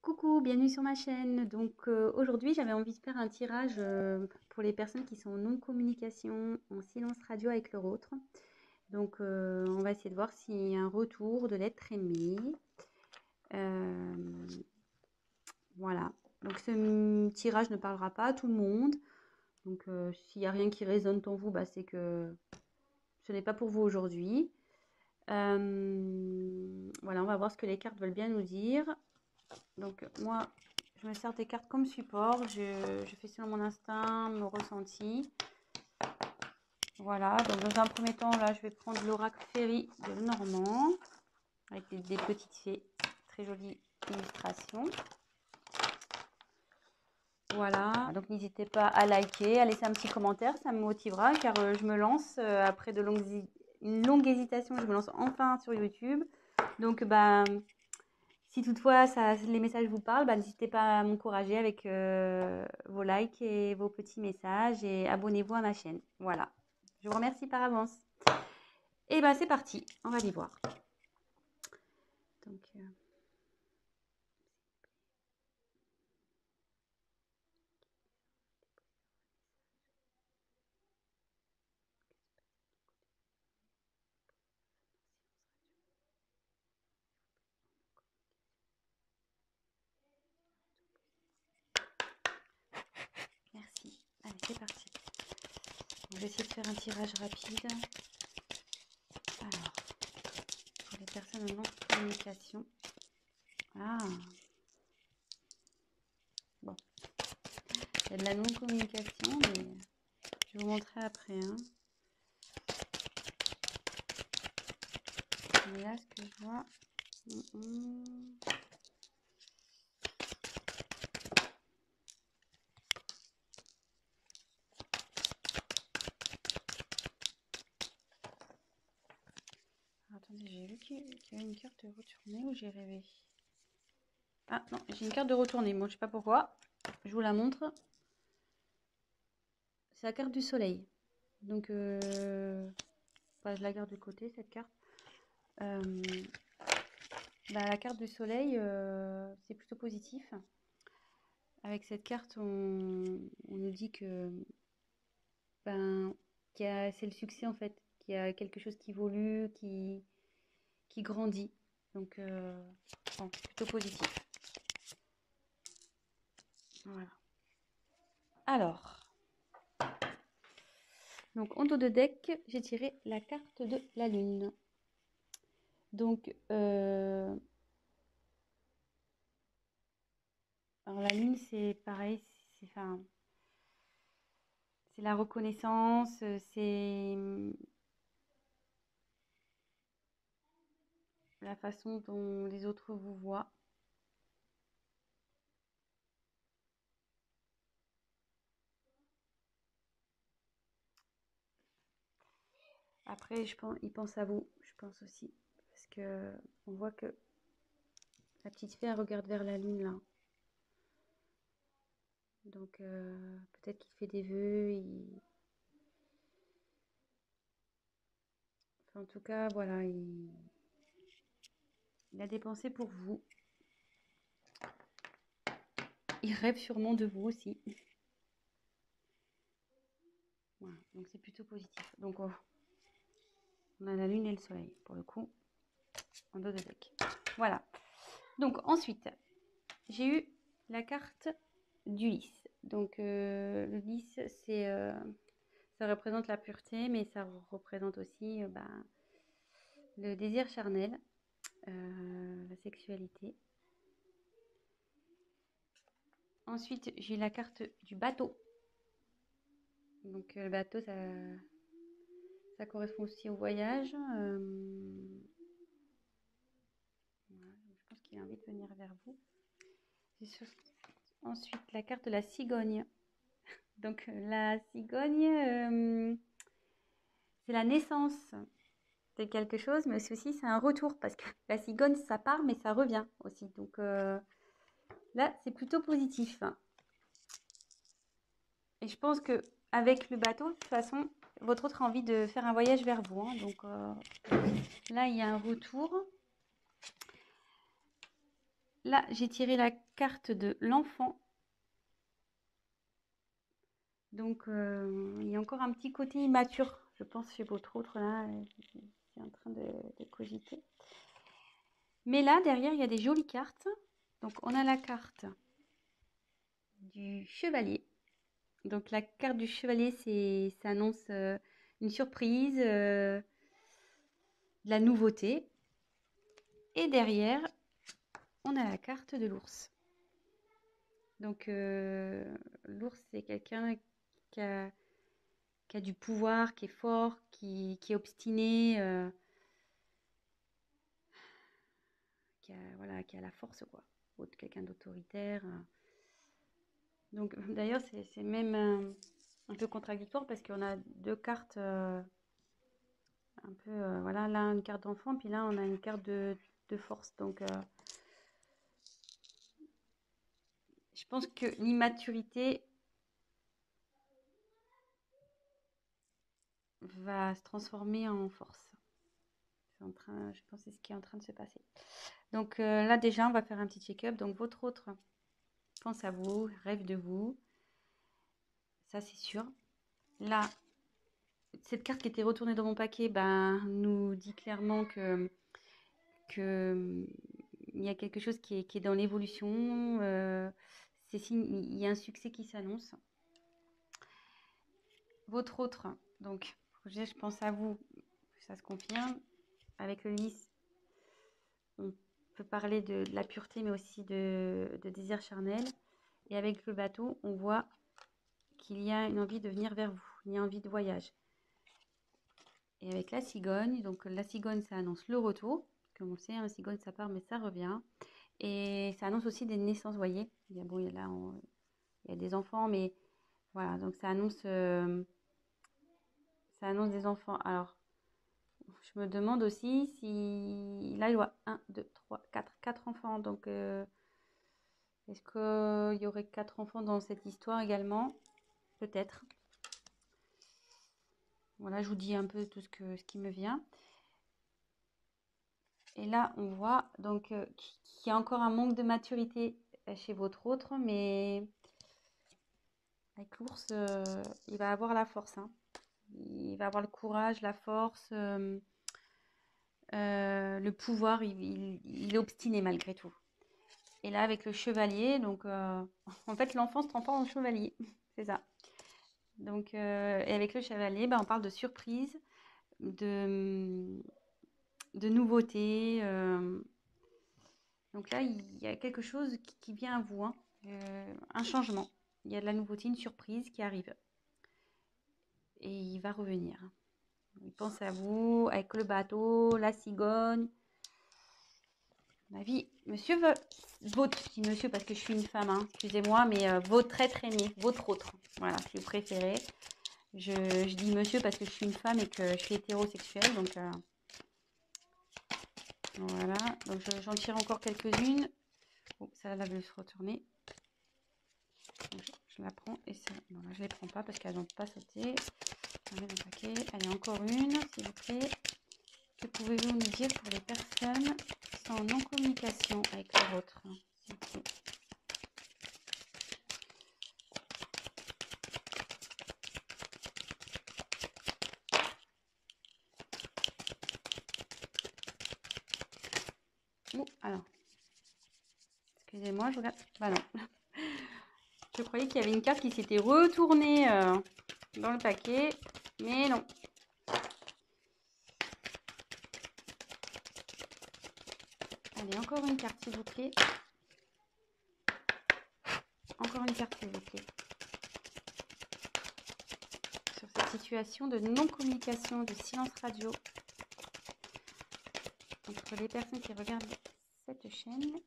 Coucou, bienvenue sur ma chaîne. Aujourd'hui, j'avais envie de faire un tirage pour les personnes qui sont en non-communication, en silence radio avec leur autre. On va essayer de voir s'il y a un retour de l'être aimé. Euh, voilà. Donc, ce tirage ne parlera pas à tout le monde. S'il n'y a rien qui résonne en vous, bah, c'est que ce n'est pas pour vous aujourd'hui. Voilà, on va voir ce que les cartes veulent bien nous dire. Donc moi, je me sers des cartes comme support. Je fais selon mon instinct, mon ressenti. Voilà, donc dans un premier temps, là, je vais prendre l'oracle Fairy de Normand avec des petites fées. Très jolie illustration. Voilà, donc n'hésitez pas à liker, à laisser un petit commentaire, ça me motivera car je me lance après une longue hésitation, je me lance enfin sur YouTube. Donc, bah, si toutefois les messages vous parlent, bah, n'hésitez pas à m'encourager avec vos likes et vos petits messages et abonnez-vous à ma chaîne. Voilà, je vous remercie par avance. Et bah c'est parti, on va les voir. Donc, merci. Allez, c'est parti. On va essayer de faire un tirage rapide. Alors, pour les personnes en non-communication. Ah, bon. Il y a de la non-communication, mais je vais vous montrer après. Hein. Mais là, ce que je vois... Attendez, j'ai vu qu'il y avait une carte de retournée ou j'ai rêvé? Ah non, j'ai une carte de retournée. Moi, je sais pas pourquoi. Je vous la montre. C'est la carte du soleil. Bah, je la garde de côté, cette carte. Bah, la carte du soleil, c'est plutôt positif. Avec cette carte, on nous dit que ben, c'est le succès en fait, qu'il y a quelque chose qui évolue, qui grandit. Bon, plutôt positif. Voilà. Alors, donc en dos de deck, j'ai tiré la carte de la lune. Donc, alors la lune, c'est pareil, enfin, c'est la reconnaissance, c'est la façon dont les autres vous voient. Après, je pense, ils pensent à vous, je pense aussi, parce que on voit que la petite fille, elle regarde vers la lune là. Peut-être qu'il fait des vœux. Enfin, en tout cas, voilà, il a des pensées pour vous. Il rêve sûrement de vous aussi. Voilà, donc c'est plutôt positif. Donc, on a la lune et le soleil, pour le coup, en dos de deck. Voilà. Donc, ensuite, j'ai eu la carte du lys. Le lys, ça représente la pureté, mais ça représente aussi le désir charnel, la sexualité. Ensuite, j'ai la carte du bateau. Donc, le bateau, ça correspond aussi au voyage. Voilà, je pense qu'il a envie de venir vers vous. Ensuite, la carte de la cigogne. Donc, la cigogne, c'est la naissance de quelque chose, mais aussi c'est un retour parce que la cigogne, ça part, mais ça revient aussi. Là, c'est plutôt positif. Et je pense que avec le bateau, de toute façon, votre autre a envie de faire un voyage vers vous. Hein. Là, il y a un retour. Là, j'ai tiré la carte de l'enfant. Donc, il y a encore un petit côté immature, je pense, chez votre autre, là, qui est en train de cogiter. Mais là, derrière, il y a des jolies cartes. Donc, on a la carte du chevalier. Donc, la carte du chevalier, ça annonce une surprise, de la nouveauté. Et derrière, on a la carte de l'ours. Donc, l'ours, c'est quelqu'un qui a du pouvoir, qui est fort, qui est obstiné, voilà, qui a la force, quoi. Quelqu'un d'autoritaire. Donc, d'ailleurs, c'est même un peu contradictoire parce qu'on a deux cartes un peu, voilà, là, une carte d'enfant, puis là, on a une carte de force. Donc, je pense que l'immaturité va se transformer en force. Je pense que c'est ce qui est en train de se passer. Donc là, déjà, on va faire un petit check-up. Donc, votre autre pense à vous, rêve de vous. Ça, c'est sûr. Là, cette carte qui était retournée dans mon paquet nous dit clairement que il y a quelque chose qui est dans l'évolution. Il y a un succès qui s'annonce. Votre autre, donc, projet, je pense à vous, ça se confirme. Avec le lys, on peut parler de la pureté, mais aussi de désir charnel. Et avec le bateau, on voit qu'il y a une envie de venir vers vous, il y a envie de voyage. Et avec la cigogne, donc la cigogne, ça annonce le retour. Comme on sait, la cigogne, ça part, mais ça revient. Et ça annonce aussi des naissances, vous voyez. Il y a, bon, il y a des enfants, mais voilà, donc ça annonce des enfants. Alors, je me demande aussi si... Là, il y a 1, 2, 3, 4 enfants. Donc, est-ce qu'il y aurait 4 enfants dans cette histoire également? Peut-être. Voilà, je vous dis un peu tout ce qui me vient. Et là, on voit donc qu'il y a encore un manque de maturité chez votre autre, mais avec l'ours, il va avoir la force, hein. Il va avoir le courage, la force, le pouvoir. Il est obstiné malgré tout. Et là, avec le chevalier, donc en fait, l'enfant se transforme en chevalier. C'est ça. Donc, et avec le chevalier, on parle de surprise, de nouveauté. Donc là, il y a quelque chose qui vient à vous, hein. Un changement. Il y a de la nouveauté, une surprise qui arrive. Et il va revenir. Il pense à vous, avec le bateau, la cigogne. Ma vie, monsieur votre, je dis monsieur parce que je suis une femme, hein, excusez-moi, mais votre être aimé, votre autre, voilà, si vous préférez. Je dis monsieur parce que je suis une femme et que je suis hétérosexuelle, donc voilà. Donc j'en tire encore quelques-unes. Oh, ça là, veut se retourner. Donc, je la prends et ça, non, là, je ne les prends pas parce qu'elles n'ont pas sauté. Je mets dans le paquet. Allez, encore une, s'il vous plaît. Que pouvez-vous nous dire pour les personnes qui sont en non-communication avec leur autre? Okay. Alors, excusez-moi, je regarde. Bah non. Je croyais qu'il y avait une carte qui s'était retournée dans le paquet, mais non. Allez, encore une carte, s'il vous plaît. Encore une carte, s'il vous plaît. Sur cette situation de non-communication, de silence radio entre les personnes qui regardent cette chaîne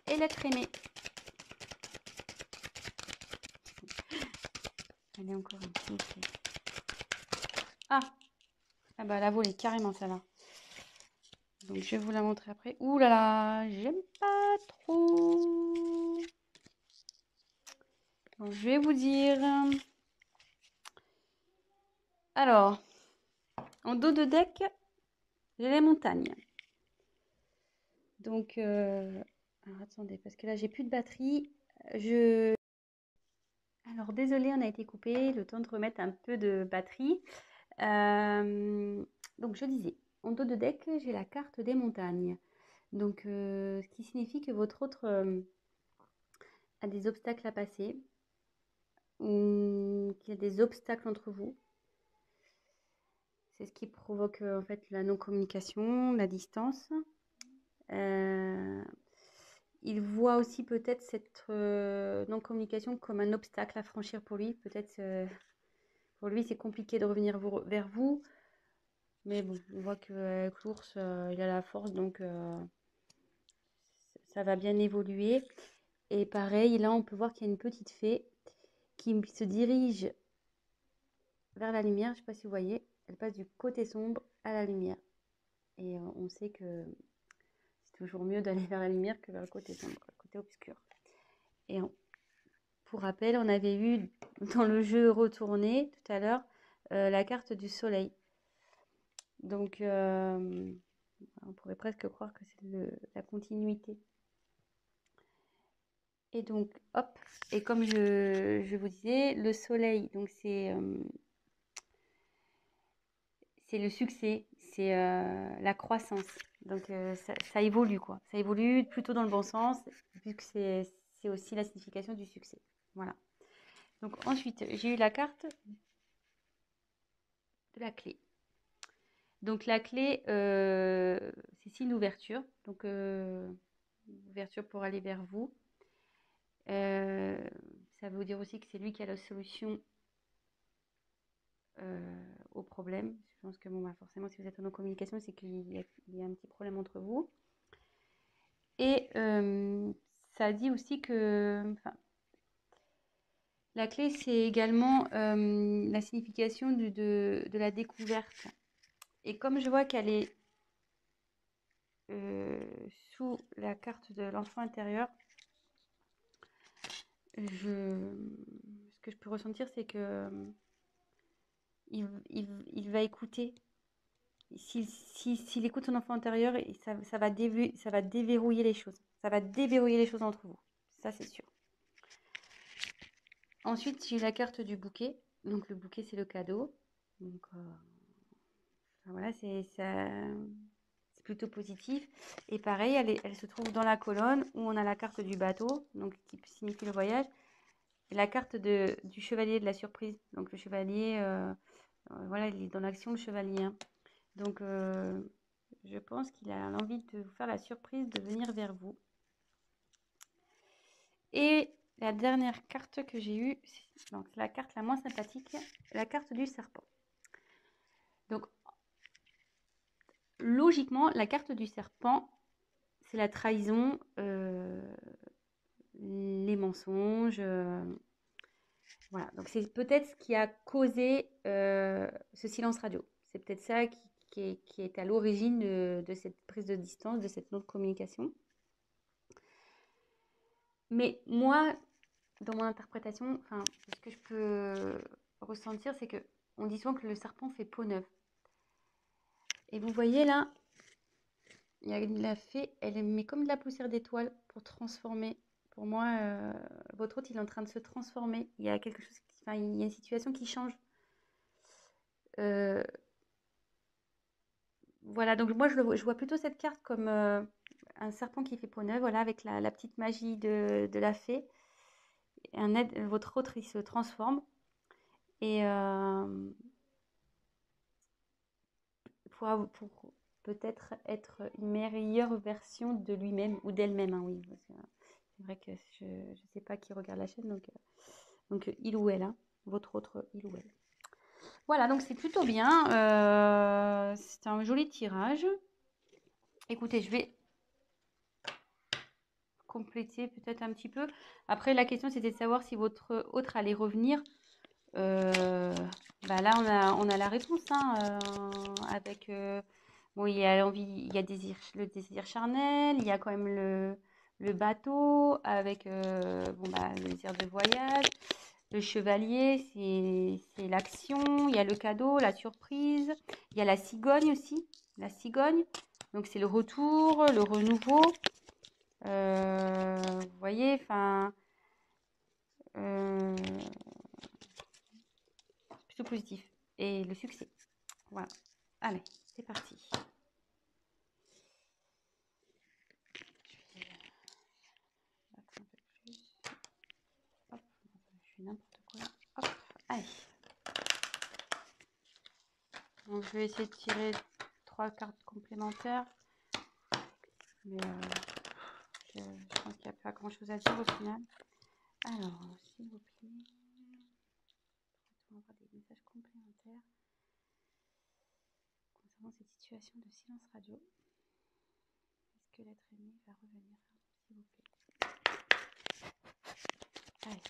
et l'être aimé. Allez, encore une, s'il vous plaît. Ah bah elle a volé carrément celle-là. Donc je vais vous la montrer après. Ouh là là, j'aime pas trop. Donc je vais vous dire. Alors, en dos de deck, j'ai les montagnes. Donc, alors attendez, parce que là, j'ai plus de batterie. Alors, désolé, on a été coupé. Le temps de remettre un peu de batterie. Donc, je disais, en dos de deck, j'ai la carte des montagnes. Donc, ce qui signifie que votre autre a des obstacles à passer ou qu'il y a des obstacles entre vous. C'est ce qui provoque en fait la non-communication, la distance. Il voit aussi peut-être cette non-communication comme un obstacle à franchir pour lui. Peut-être pour lui, c'est compliqué de revenir vers vous. Mais bon, on voit qu'avec l'ours, il a la force, donc ça va bien évoluer. Et pareil, là, on peut voir qu'il y a une petite fée qui se dirige vers la lumière. Je ne sais pas si vous voyez, elle passe du côté sombre à la lumière. Et on sait que c'est toujours mieux d'aller vers la lumière que vers le côté sombre, le côté obscur. Et pour rappel, on avait eu dans le jeu retourné tout à l'heure la carte du soleil. Donc, on pourrait presque croire que c'est la continuité. Et donc, hop, et comme je vous disais, le soleil, donc c'est le succès, c'est la croissance. Donc, ça évolue, quoi. Ça évolue plutôt dans le bon sens, vu que c'est aussi la signification du succès. Voilà. Donc, ensuite, j'ai eu la carte de la clé. Donc, la clé, c'est signe d'ouverture. Donc, ouverture pour aller vers vous. Ça veut dire aussi que c'est lui qui a la solution au problème. Je pense que bon, bah, forcément, si vous êtes en communication, c'est qu'il y a un petit problème entre vous. Et ça dit aussi que la clé, c'est également la signification de la découverte. Et comme je vois qu'elle est sous la carte de l'enfant intérieur, ce que je peux ressentir, c'est que il va écouter. S'il écoute son enfant intérieur, ça va déverrouiller les choses. Ça va déverrouiller les choses entre vous. Ça, c'est sûr. Ensuite, j'ai la carte du bouquet. Donc, le bouquet, c'est le cadeau. Donc, voilà, c'est plutôt positif. Et pareil, elle se trouve dans la colonne où on a la carte du bateau, donc qui signifie le voyage. Et la carte du chevalier de la surprise. Donc, le chevalier, voilà, il est dans l'action, le chevalier. Hein. Donc, je pense qu'il a l'envie de vous faire la surprise de venir vers vous. Et la dernière carte que j'ai eue, donc la carte la moins sympathique, la carte du serpent. Donc, logiquement, la carte du serpent, c'est la trahison, les mensonges. Voilà, donc c'est peut-être ce qui a causé ce silence radio. C'est peut-être ça qui est à l'origine de cette prise de distance, de cette non-communication. Mais moi, dans mon interprétation, ce que je peux ressentir, c'est que on dit souvent que le serpent fait peau neuve. Et vous voyez là, il y a la fée, elle met comme de la poussière d'étoile pour transformer. Pour moi, votre hôte, il est en train de se transformer. Il y a quelque chose, il y a une situation qui change. Voilà, donc moi, je vois plutôt cette carte comme un serpent qui fait peau neuve, voilà, avec la petite magie de la fée. Votre autre, il se transforme. Et pour peut-être être une meilleure version de lui-même ou d'elle-même, hein, oui. C'est vrai que je ne sais pas qui regarde la chaîne, donc il ou elle, hein, votre autre il ou elle. Voilà, donc c'est plutôt bien. C'est un joli tirage. Écoutez, je vais compléter peut-être un petit peu. Après, la question, c'était de savoir si votre autre allait revenir. Là, on a la réponse, hein, avec... bon, il y a l'envie, il y a le désir charnel, il y a quand même le bateau, avec le désir de voyage. Le chevalier, c'est l'action. Il y a le cadeau, la surprise. Il y a la cigogne aussi. La cigogne. Donc, c'est le retour, le renouveau. voyez, enfin, plutôt positif. Et le succès. Voilà. Allez, c'est parti. Je vais battre un peu plus. Hop, je fais n'importe quoi. Hop, allez. Donc, je vais essayer de tirer 3 cartes complémentaires. Mais je pense qu'il n'y a pas grand chose à dire au final. Alors, s'il vous plaît, on va avoir des messages complémentaires concernant cette situation de silence radio. Est-ce que l'être aimé va revenir, s'il vous plaît? Allez.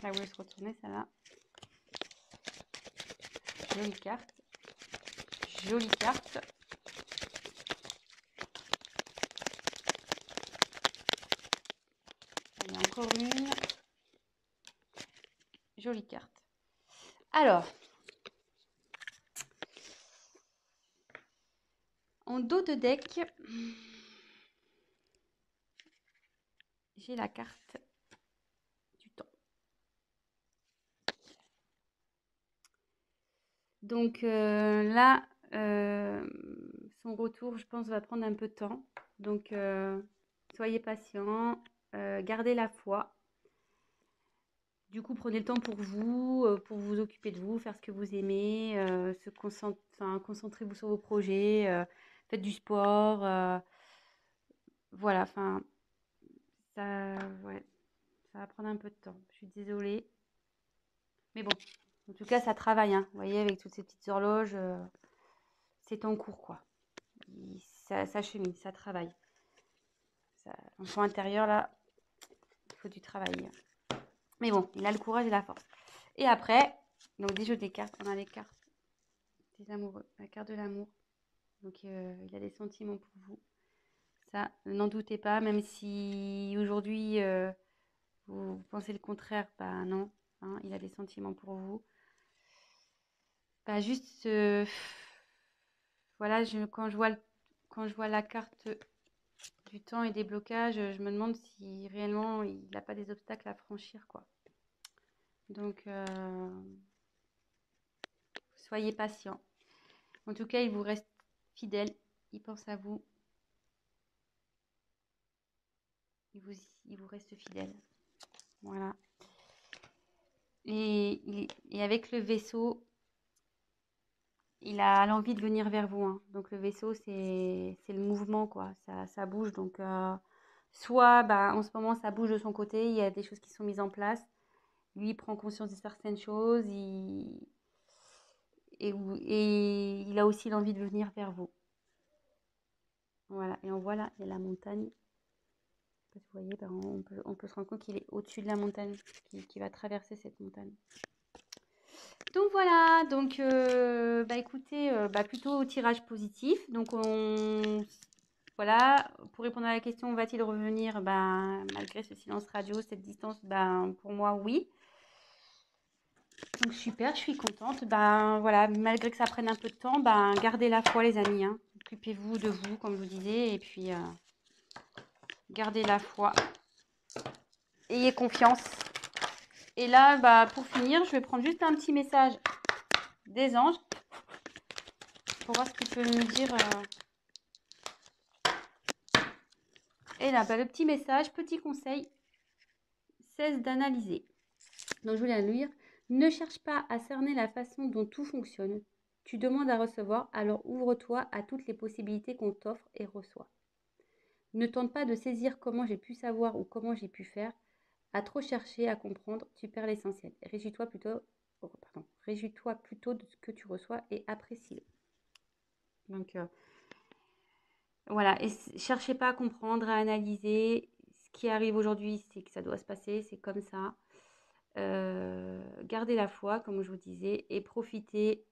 Là où elle se retournait, celle-là. Jolie carte. Jolie carte. Il y a encore une. Jolie carte. Alors, en dos de deck, j'ai la carte du temps. Donc là, son retour, je pense, va prendre un peu de temps. Donc, soyez patient, gardez la foi. Du coup, prenez le temps pour vous occuper de vous, faire ce que vous aimez, concentrez-vous sur vos projets, faites du sport. Voilà, enfin, ouais, ça va prendre un peu de temps. Je suis désolée. Mais bon, en tout cas, ça travaille, hein. Vous voyez, avec toutes ces petites horloges, c'est en cours, quoi. Ça chemine, ça travaille. L'enfant intérieur, là, il faut du travail. Mais bon, il a le courage et la force. Et après, donc des jeux des cartes, on a les cartes des amoureux, la carte de l'amour. Donc il a des sentiments pour vous. Ça, n'en doutez pas, même si aujourd'hui vous pensez le contraire, bah non, hein, il a des sentiments pour vous. Bah juste, voilà, quand je vois la carte du temps et des blocages, je me demande si réellement il n'a pas des obstacles à franchir, quoi. Donc, soyez patient. En tout cas, il vous reste fidèle, il pense à vous, il vous reste fidèle. Voilà. Et avec le vaisseau, il a l'envie de venir vers vous, hein. Donc le vaisseau, c'est le mouvement, quoi. Ça bouge. Donc soit bah, en ce moment, ça bouge de son côté, il y a des choses qui sont mises en place. Lui, il prend conscience de certaines choses. Et il a aussi l'envie de venir vers vous. Voilà. Et on voit là, il y a la montagne. Vous voyez, ben, on peut se rendre compte qu'il est au-dessus de la montagne, qui va traverser cette montagne. Donc voilà, donc bah écoutez, bah plutôt au tirage positif. Donc voilà, pour répondre à la question, va-t-il revenir? Ben, malgré ce silence radio, cette distance, ben pour moi oui. Donc super, je suis contente. Ben voilà, malgré que ça prenne un peu de temps, ben gardez la foi les amis, hein. Occupez-vous de vous, comme je vous disais, et puis gardez la foi. Ayez confiance. Et là, bah, pour finir, je vais prendre juste un petit message des anges pour voir ce qu'ils peuvent me dire. Et là, bah, le petit message, petit conseil, cesse d'analyser. Donc, je voulais le lire. Ne cherche pas à cerner la façon dont tout fonctionne. Tu demandes à recevoir, alors ouvre-toi à toutes les possibilités qu'on t'offre et reçoit. Ne tente pas de saisir comment j'ai pu savoir ou comment j'ai pu faire. À trop chercher à comprendre, tu perds l'essentiel. Réjouis-toi plutôt de ce que tu reçois et apprécie-le. Donc, voilà, et cherchez pas à comprendre, à analyser. Ce qui arrive aujourd'hui, c'est que ça doit se passer, c'est comme ça. Gardez la foi, comme je vous disais, et profitez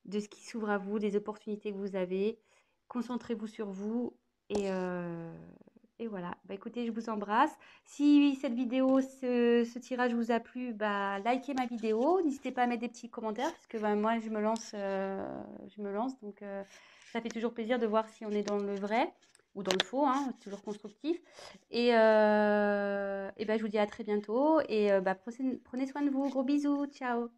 de ce qui s'ouvre à vous, des opportunités que vous avez. Concentrez-vous sur vous et voilà. Bah, écoutez, je vous embrasse. Si cette vidéo, ce tirage vous a plu, bah, likez ma vidéo. N'hésitez pas à mettre des petits commentaires parce que bah, moi, je me lance. Donc, ça fait toujours plaisir de voir si on est dans le vrai ou dans le faux, hein, c'est toujours constructif. Et bah, je vous dis à très bientôt. Et bah, prenez soin de vous. Gros bisous. Ciao.